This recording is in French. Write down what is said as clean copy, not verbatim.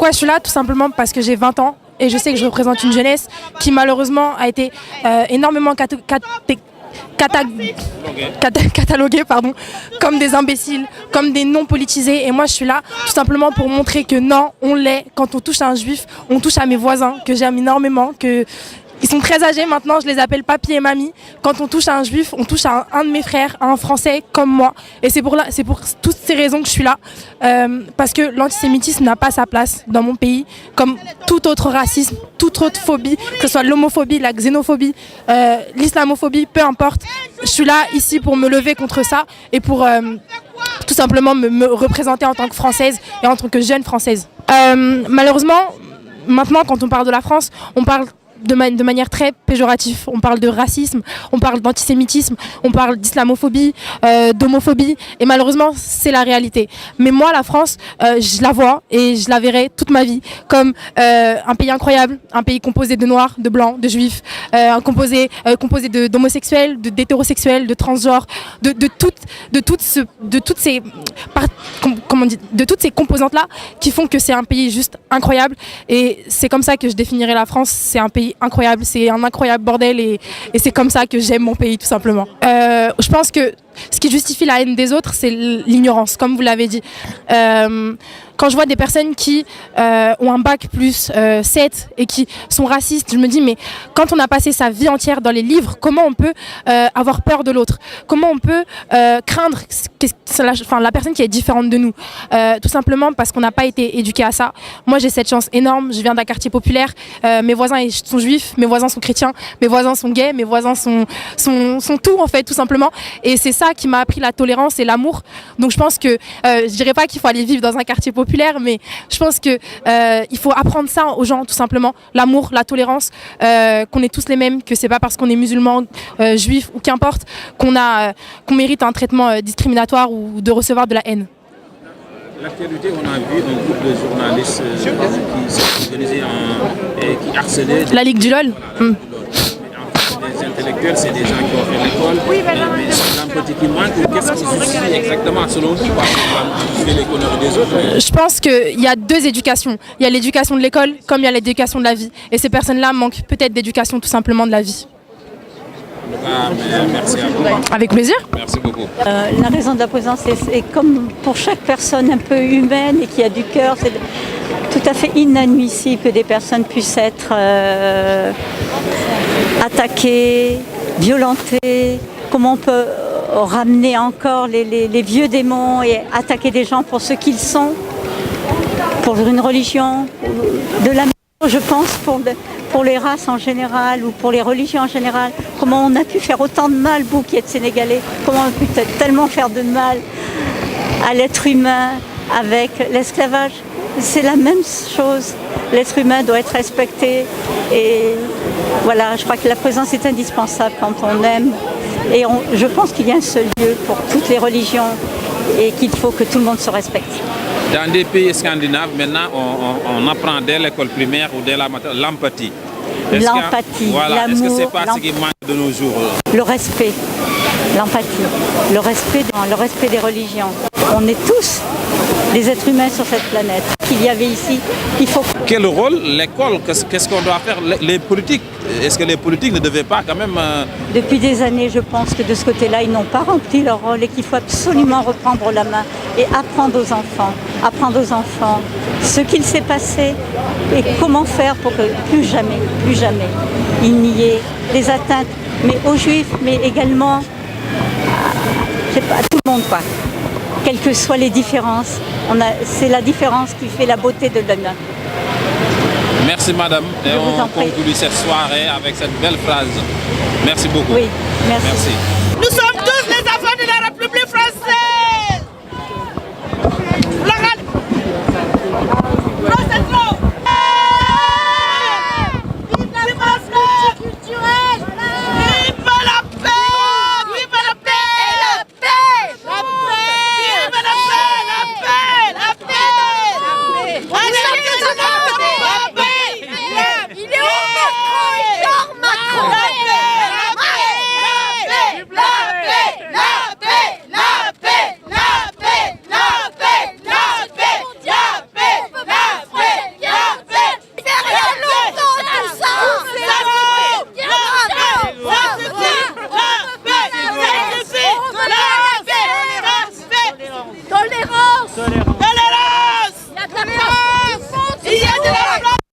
Pourquoi je suis là? Tout simplement parce que j'ai 20 ans et je sais que je représente une jeunesse qui malheureusement a été énormément catalogués comme des imbéciles, comme des non politisés. Et moi je suis là tout simplement pour montrer que non, on l'est. Quand on touche à un juif, on touche à mes voisins que j'aime énormément, ils sont très âgés maintenant, je les appelle papy et mamie. Quand on touche à un juif, on touche à un de mes frères, à un français comme moi. Et c'est pour toutes ces raisons que je suis là. Parce que l'antisémitisme n'a pas sa place dans mon pays, comme tout autre racisme, toute autre phobie, que ce soit l'homophobie, la xénophobie, l'islamophobie, peu importe. Je suis là ici pour me lever contre ça et pour tout simplement me représenter en tant que Française et en tant que jeune Française. Malheureusement, maintenant quand on parle de la France, on parle de manière très péjorative. On parle de racisme, on parle d'antisémitisme, on parle d'islamophobie, d'homophobie, et malheureusement c'est la réalité. Mais moi la France, je la vois et je la verrai toute ma vie comme un pays incroyable, un pays composé de noirs, de blancs, de juifs, composé d'homosexuels, d'hétérosexuels, de transgenres, de toutes ces composantes là qui font que c'est un pays juste incroyable. Et c'est comme ça que je définirais la France. C'est un pays incroyable, c'est un incroyable bordel et c'est comme ça que j'aime mon pays tout simplement. Je pense que ce qui justifie la haine des autres, c'est l'ignorance, comme vous l'avez dit. Quand je vois des personnes qui ont un bac plus 7 et qui sont racistes, je me dis mais quand on a passé sa vie entière dans les livres, comment on peut avoir peur de l'autre? Comment on peut craindre la personne qui est différente de nous? Tout simplement parce qu'on n'a pas été éduqué à ça. Moi j'ai cette chance énorme, je viens d'un quartier populaire, mes voisins sont juifs, mes voisins sont chrétiens, mes voisins sont gays, mes voisins sont tout en fait, tout simplement. Et c'est ça qui m'a appris la tolérance et l'amour. Donc je pense que je dirais pas qu'il faut aller vivre dans un quartier populaire, mais je pense que il faut apprendre ça aux gens tout simplement, l'amour, la tolérance, qu'on est tous les mêmes, que c'est pas parce qu'on est musulman, juif ou qu'importe qu'on mérite un traitement discriminatoire ou de recevoir de la haine. L'actualité, on a vu un groupe de journalistes qui s'est organisé et qui harcelaient la Ligue du LOL. Les intellectuels, c'est des gens qui ont fait l'école, mais c'est l'empathie qui manque. Qu'est-ce qui justifie exactement selon vous par les conneries des autres? Je pense qu'il y a deux éducations. Il y a l'éducation de l'école comme il y a l'éducation de la vie. Et ces personnes-là manquent peut-être d'éducation tout simplement de la vie. Merci à vous. Avec plaisir. Merci beaucoup. La raison de la présence est comme pour chaque personne un peu humaine et qui a du cœur. C'est tout à fait inadmissible que des personnes puissent être attaquées, violentées. Comment on peut ramener encore les vieux démons et attaquer des gens pour ce qu'ils sont, pour une religion, de la je pense pour les races en général ou pour les religions en général. Comment on a pu faire autant de mal, vous qui êtes sénégalais, comment on a pu tellement faire de mal à l'être humain avec l'esclavage. C'est la même chose. L'être humain doit être respecté et voilà, je crois que la présence est indispensable quand on aime. Et je pense qu'il y a un seul lieu pour toutes les religions et qu'il faut que tout le monde se respecte. Dans des pays scandinaves, maintenant, on apprend dès l'école primaire ou dès l'empathie. L'empathie, voilà. l'amour. Est-ce que c'est pas ce qui manque de nos jours? Le respect, l'empathie, le respect des religions. On est tous des êtres humains sur cette planète. Qu'il y avait ici, il faut... Quel rôle l'école? Qu'est-ce qu'on doit faire? Les politiques, est-ce que les politiques ne devaient pas quand même... Depuis des années, je pense que de ce côté-là, ils n'ont pas rempli leur rôle et qu'il faut absolument reprendre la main et apprendre aux enfants ce qu'il s'est passé et comment faire pour que plus jamais, il n'y ait des atteintes, mais aux juifs, mais également à tout le monde, quoi. Quelles que soient les différences, c'est la différence qui fait la beauté de l'homme. Merci madame, et on conclut cette soirée avec cette belle phrase. Merci beaucoup. Oui, merci. Nous sommes tous les enfants de la République française. tolérance.